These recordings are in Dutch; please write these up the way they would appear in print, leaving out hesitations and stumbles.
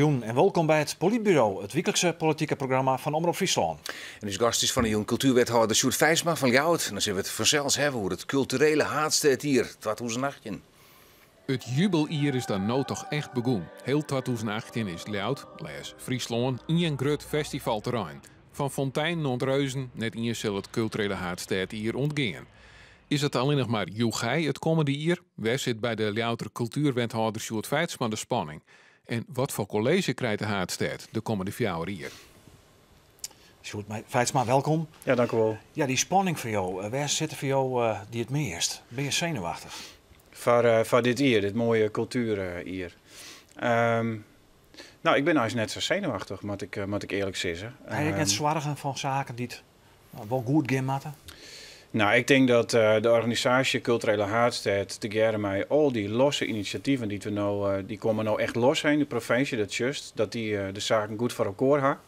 Goedemorgen en welkom bij het Politbureau, het wekelijkse politieke programma van Omroep Friesland. En dus gast is van de jong cultuurwethouder Sjoerd Vijsma van Ljouwert. En dan zullen we het vanzelfs hebben hoe het culturele haatsteed hier, 2018. Het jubeljaar is dan nou toch echt begonnen. Heel 2018 is Ljouwert, Friesland, een groot festivalterrein. Van Fontijn naar Reuzen, net in zal het culturele haatsteed hier ontgaan. Is het alleen nog maar joegij het komende jaar? Waar zit bij de Ljouwerter cultuurwethouder Sjoerd Vijsma de spanning? En wat voor college krijgt de haatsteed de komende 4 jaar? Sjoerd Vijsma, welkom. Ja, dank u wel. Ja, die spanning voor jou, waar zit er voor jou die het meest? Ben je zenuwachtig? Voor dit jaar, dit mooie cultuurjaar. Nou, ik ben eigenlijk net zo zenuwachtig, moet ik eerlijk zeggen. Heb je net zwargen van zaken die het wel goed gaan moeten? Nou, ik denk dat de organisatie Culturele Haatsteed together met al die losse initiatieven die we nou, die komen nou echt los heen, de provincie, dat die de zaken goed voor elkaar hebben.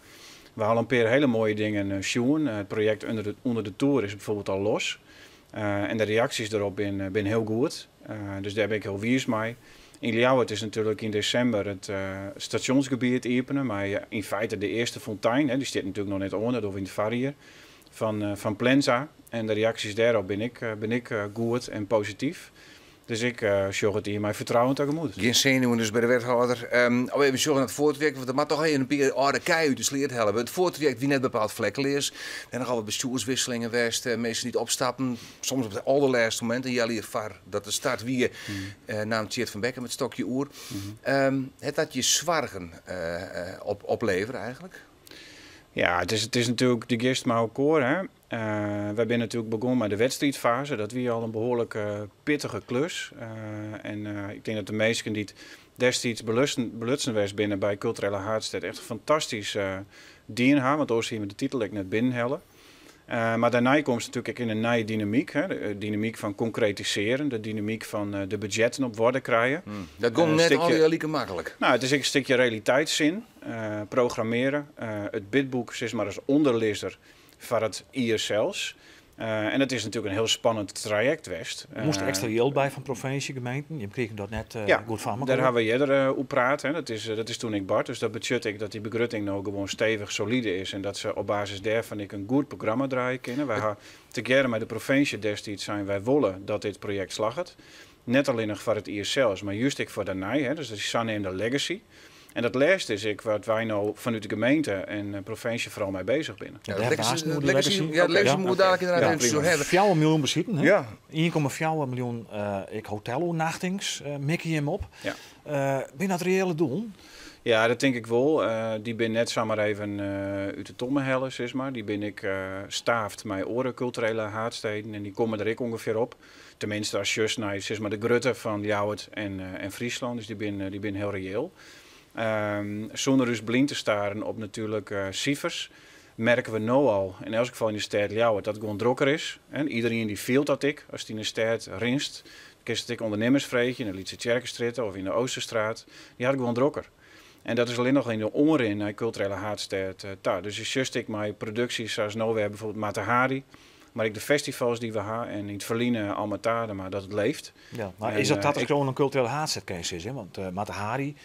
We halen een paar hele mooie dingen zien. Het project onder de Tour is bijvoorbeeld al los. En de reacties daarop zijn heel goed. Dus daar ben ik heel wies mee. In Ljouwert is natuurlijk in december het stationsgebied openen. Maar in feite de eerste fontein, die zit natuurlijk nog net onder, door in de Farrier, van Plenza. En de reacties daarop ben ik goed en positief. Dus ik zorg het hier mijn vertrouwen tegemoet. Geen zenuwen dus bij de wethouder. Even zorgen naar het voortraject, want er moet toch even een paar oude kei uit de sleer helpen. Het voortraject wie net bepaald vlekkeleers. En dan gaan we bestuurswisselingen geweest, mensen niet opstappen. Soms op het allerlaatste moment. En jij leert dat de start wie naam Tjeerd van Bekker met stokje oer. Het dat je zwargen opleveren eigenlijk? Ja, het is natuurlijk de gist maar elkaar. We zijn natuurlijk begonnen met de wedstrijdfase. Dat was al een behoorlijk pittige klus. Ik denk dat de meesten die het destijds belutsen was binnen bij Culturele Haatsteed echt een fantastisch dien hebben. Want ooit zien we de titel ook net binnenhellen. Maar daarna komt het natuurlijk in een nieuwe dynamiek. De dynamiek van concretiseren, de dynamiek van de budgetten op worden krijgen. Dat komt net al heel makkelijk. Nou, het is een stukje realiteitszin, programmeren. Het bidboek is maar als onderlezer van het ISL's. En dat is natuurlijk een heel spannend traject geweest. Er moest extra geld bij van provincie, gemeenten. Je kreeg dat net goed van elkaar. Daar hebben we eerder op praten. Dat is toen ik Bart. Dus dat betekent dat die begrutting nou gewoon stevig solide is. En dat ze op basis daarvan een goed programma draaien kunnen. Wij hebben together met de provincie destijds zijn wij willen dat dit project slagt. Net alleen nog voor het ISL's, maar juist ik voor daarna. Dus dat is de legacy. En dat laatste is wat wij nou vanuit de gemeente en de provincie vooral mee bezig zijn. Ja, de legacy moet dadelijk inderdaad even zo hebben. 4 miljoen bezitten, hè? Ja. 1,4 miljoen hotelovernachtings, mik je hem op. Ja. Ben dat reële doel? Ja, dat denk ik wel. Die ben net zomaar even uit de tomme hellen, zeg maar. Die ben ik staafd met oren culturele haatsteden en die komen er ik ongeveer op. Tenminste als just naar zeg maar, de grutte van Ljouwert en Friesland, dus die ben heel reëel. Zonder dus blind te staren op natuurlijk cijfers, merken we nu al, in elk geval in de stad Ljouwert, dat het gewoon drukker is. En iedereen die veelt dat als die in de stad rinst, dan ik ondernemersvreetje in de Lietse Tjerkenstraat of in de Oosterstraat, die had gewoon drukker. En dat is alleen nog in de onrin naar culturele haatsteed. Dus is just ik mijn producties zoals nou we hebben bijvoorbeeld Matahari. Maar ik de festivals die we hebben en in het verliezen Almatade, maar dat het leeft. Ja, maar is dat gewoon een culturele haatzetcase is? Hè? Want Matahari,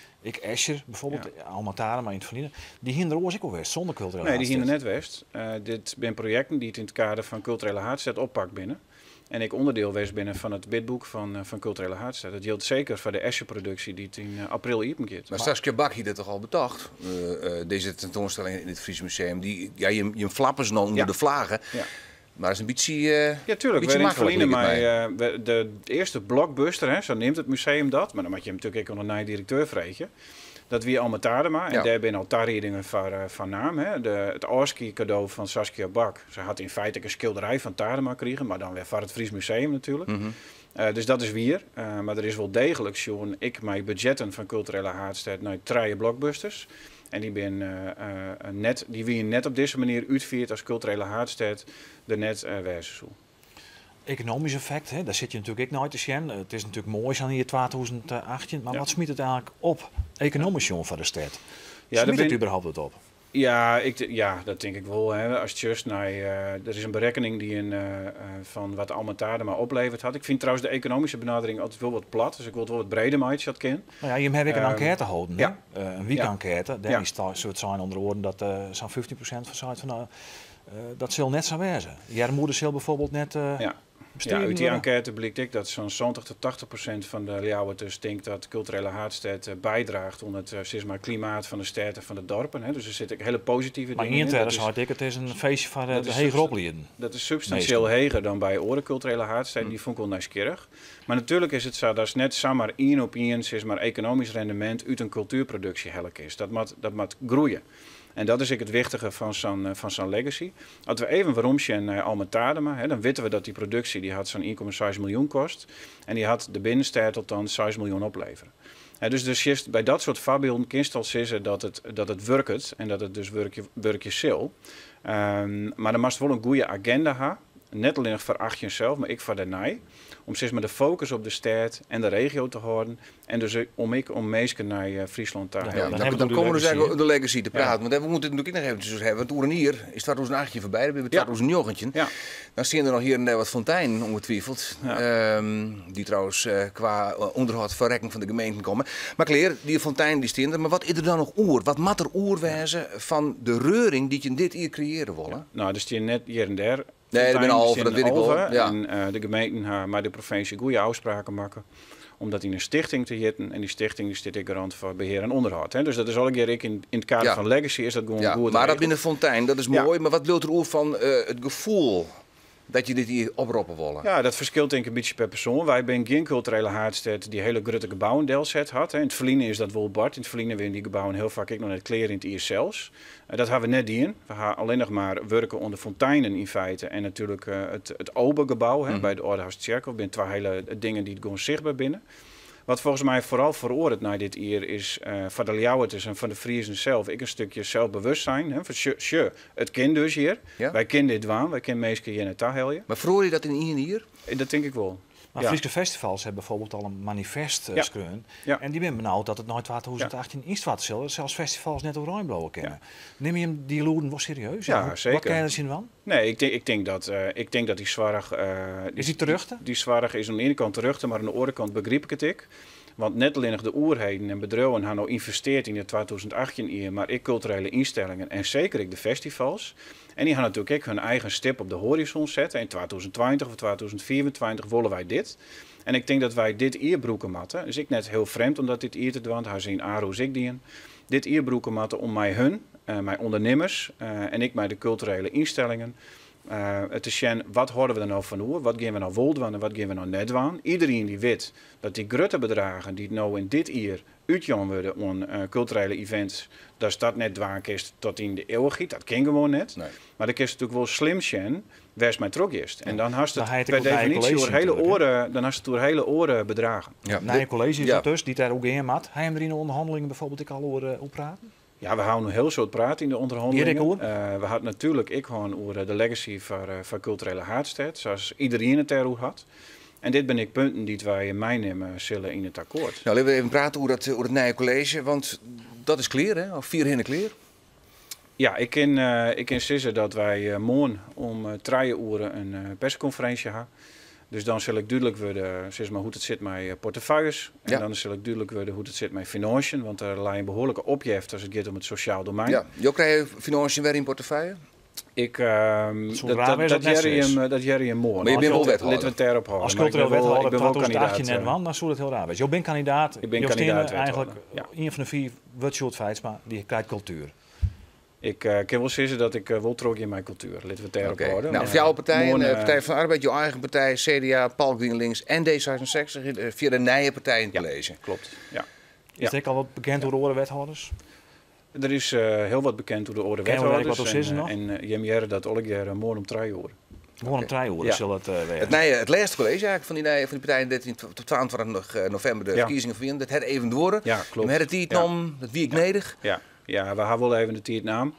Escher bijvoorbeeld, Almatade, maar in het verliezen, die hinderen oors ik al west zonder culturele haatsteed. Nee, die hinderen net west. Dit zijn projecten die het in het kader van culturele haatsteed oppakt binnen. En ik onderdeel was binnen van het bidboek van culturele haatsteed. Dat geldt zeker voor de Escher-productie die het in april iepen keert. Maar Saskia Bak hier dat toch al bedacht? Deze tentoonstelling in het Fries Museum, je flappers nou onder de vlaggen. Ja. Maar dat is een beetje ja, tuurlijk. Beetje makkelijk. Maar de eerste blockbuster, zo neemt het museum dat. Maar dan moet je hem natuurlijk ook onder een directeur vreten. Dat wie Alma Tadema. En daar ben al tarredingen van naam. Het Orski cadeau van Saskia Bak. Ze had in feite een schilderij van Tadema gekregen. Maar dan weer van het Fries Museum natuurlijk. Dus dat is weer. Maar er is wel degelijk, Sjoen, ik mijn budgetten van culturele haatsteed naar 3 blockbusters. En die wie net op deze manier uitviert als culturele haatsteed er net wijzen zo. Economisch effect, hè? Daar zit je natuurlijk ook nooit te zien. Het is natuurlijk mooi aan hier 2018, maar wat smiet het eigenlijk op? Economisch jongen van de stad. Smiet het überhaupt wat op? Ja, dat denk ik wel. Hè. Als just er is een berekening die van wat Almatade maar opleverd had. Ik vind trouwens de economische benadering altijd wel wat plat. Dus ik wil het wel wat breder maken als je dat kent. Nou ja, je hebt een enquête gehouden. Ja. Een week-enquête. Daar zou het zijn onder woorden dat zo'n 15% van zei dat zal net zo wezen. Jouw moeder zal bijvoorbeeld net uit die enquête blijkt ik dat zo'n 70-80% van de Ljouwerters denkt dat culturele haardstad bijdraagt aan het klimaat van de stad en van de dorpen. Hè. Dus er zitten hele positieve dingen in. Maar had ik, het is een feestje van de heger opleiden. Dat is substantieel heger dan bij andere culturele haardsteden. Die vond ik wel nieuwsgierig. Maar natuurlijk is het zo dat net zomaar één op één economisch rendement uit een cultuurproductie helk is. Dat moet groeien. En dat is het wichtige van zo'n legacy. Als we even waarom zien naar Almatadema, dan weten we dat die productie die had zo'n 1,6 miljoen kost. En die had de binnenstad tot dan 6 miljoen opleveren. Dus bij dat soort voorbeelden kun je al zeggen dat het werkt en dat het dus werkje zal. Maar dan moet wel een goede agenda hebben. Net alleen voor acht jezelf, maar ik voor daarna. Om de focus op de stad en de regio te houden. En dus om mensen naar Friesland te halen. Dan komen we dus eigenlijk over de legacy te praten. Want we moeten het natuurlijk nog even hebben. Want hier is 2008 voorbij, dan hebben we 2009. Ja. Dan zien er nog hier en daar wat fonteinen ongetwijfeld. Ja. Die trouwens qua onderhoud verrekking van de gemeenten komen. Maar Claire, die fontein die staan er. Maar wat is er dan nog oer? Wat moet er oerwijzen van de reuring die je in dit hier creëren willen? Ja. Nou, dus die net hier en daar. Nee, dat ben halve, dat weet ik wel. Ja. En de gemeenten gaan maar de provincie goede afspraken maken. Om dat in een stichting te zitten. En die stichting die staat garant voor beheer en onderhoud. Hè. Dus dat is al een keer in het kader van legacy is dat gewoon goed. Maar dat binnen fontein, dat is mooi. Maar wat wil er oer van het gevoel dat je dit hier oproepen willen? Ja, dat verschilt denk ik een beetje per persoon. Wij zijn geen culturele haardstad die hele grote gebouwen deelzet had. Hè. In het verleden is dat wel Bart. In het verleden werden die gebouwen heel vaak nog net kleren in het IS zelfs. Dat hebben we net in. We gaan alleen nog maar werken onder fonteinen in feite. En natuurlijk het Obergebouw bij de Oudehuis-Tjerkel. Dat zijn twee hele dingen die gewoon zichtbaar binnen. Wat volgens mij vooral veroordeeld naar dit hier is van de Ljouwerters en van de Friesen zelf. Ik een stukje zelfbewustzijn. Hè, het kind dus hier. Ja? Wij kennen dit waan. Wij kennen meestal hier in het Tahelje. Maar verhoor je dat in hier? Dat denk ik wel. Maar Friese festivals hebben bijvoorbeeld al een manifest schreun. Ja. En die ben benauwd dat het nooit 2018 is wat zullen. Zelfs festivals net over Rijnblauwen kennen. Ja. Neem je hem die loeren wel serieus? Ja, zeker. Wat ken je er zien van? Nee, ik denk dat die zwarig... is die terug? Die zwarig is aan de ene kant terug, maar aan de andere kant begrijp ik het. Want net alleen nog de oerheden en bedrijven hebben nou investeerd in de 2018 jaar, maar ik culturele instellingen en zeker ik de festivals. En die gaan natuurlijk ook hun eigen stip op de horizon zetten. In 2020 of 2024 willen wij dit. En ik denk dat wij dit eerbroeken matten. Dus ik net heel vreemd omdat dit eer te doen. Hij zien Aro's ik dien. Dit eerbroeken matten om mij mijn ondernemers en ik mij de culturele instellingen. Het is wat horen we er nou van hoe? Wat gaan we nou wel doen en wat gaan we nou net doen? Iedereen die weet dat die grote bedragen die nou in dit jaar uitgaan worden aan culturele events, dat dat net dwaankist tot in de eeuwigheid. Dat kan gewoon net. Nee. Maar dan is natuurlijk wel slim zijn, waar mijn trok is. En dan hast het per definitie door hele oren, dan hast het door hele oren bedragen. Ja. Na een college is dat dus, die daar ook in maat. Hij hem er in de onderhandelingen bijvoorbeeld ik al over praten? Ja, we houden een heel soort praten in de onderhandelingen. We hadden natuurlijk over de legacy van culturele haardstad, zoals iedereen het erover had. En dit ben ik punten die wij meenemen zullen in het akkoord. Nou, laten we even praten over het nieuwe college, want dat is clear, hè? Of 4 hinnen clear? Ja, ik kan zeggen dat wij morgen om 3 uur een persconferentie hebben. Dus dan zal ik duidelijk worden zeg maar, hoe het zit met portefeuilles. En dan zal ik duidelijk worden hoe het zit met financiën. Want er lijkt een behoorlijke opjeft als het gaat om het sociaal domein. Ja, je krijgt financiën weer in portefeuille? Dat Jerry hem mooi. Maar je bent wel wethouder. Als cultureel wethouder in 2018 net won, dan zou het heel raar zijn. Je bent kandidaat. Ik ben kandidaat eigenlijk een van de 4 virtual fights, maar die krijgt cultuur. Ik kan wel zeggen dat ik wel trok in mijn cultuur. Laten we het daarop houden. Nou, voor jouw partij, Partij van de Arbeid, jouw eigen partij, CDA, Paul GroenLinks en D66 via de nieuwe partij in het college. Klopt. Ja. Is het al wat bekend door de orde wethouders? Er is heel wat bekend door de orde wethouders. En Jemjer dat alle keer morgen om 3 uur. Morgen om 3 uur zal het het laatste college eigenlijk van die partij in 22 november de verkiezingen van dat het even door. Ja, klopt. Maar het die dan, dat wie ik nedig. Ja, we hebben wel even de tijd naam.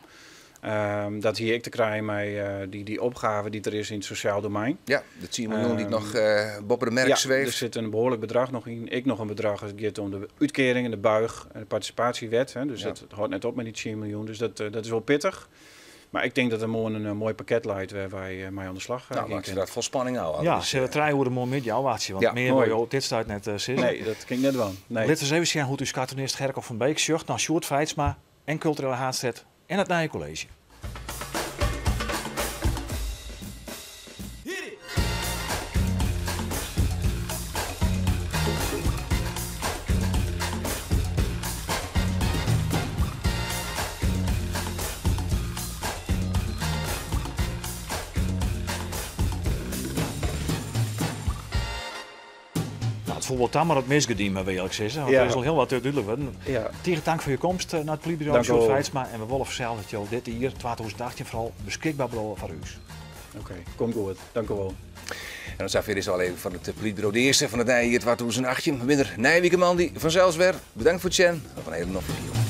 Dat hier ik te krijgen met die opgave die er is in het sociaal domein. Ja, de 10 miljoen die nog boven de merk ja, zweeft. Er zit een behoorlijk bedrag nog in. Ik nog een bedrag als het gaat om de uitkeringen, de buig en de participatiewet. Hè. Dus dat houdt net op met die 10 miljoen. Dus dat is wel pittig. Maar ik denk dat er morgen een mooi pakket leidt waar wij mee aan de slag gaan. Nou, ik dat vol spanning houden. Ja, ze hebben hoe mooi met jou watje. Want meer wil je op dit stuit net zitten. Nee, dat ging net wel. Nee. Laten we even zien hoe u cartoonist Gerk van Beek zocht naar Sjoerd Feitsma en Culturele Haatstedt en het Nije College. Bijvoorbeeld dan maar het misgediend, wil ik zeggen. Want er is al heel wat duidelijk. Tegen dank voor je komst naar het politiebureau Sjoerd Feitsma. En we willen verzellen dat je al dit jaar, 2018 vooral, beschikbaar blijven voor u. Oké, komt goed. Dank u wel. En dan zijn we dus al even van het politiebureau. De eerste van het jaar 2018. Minder Nijwiekeman die vanzelfs weer. Bedankt voor het zien. Nog een hele nog video.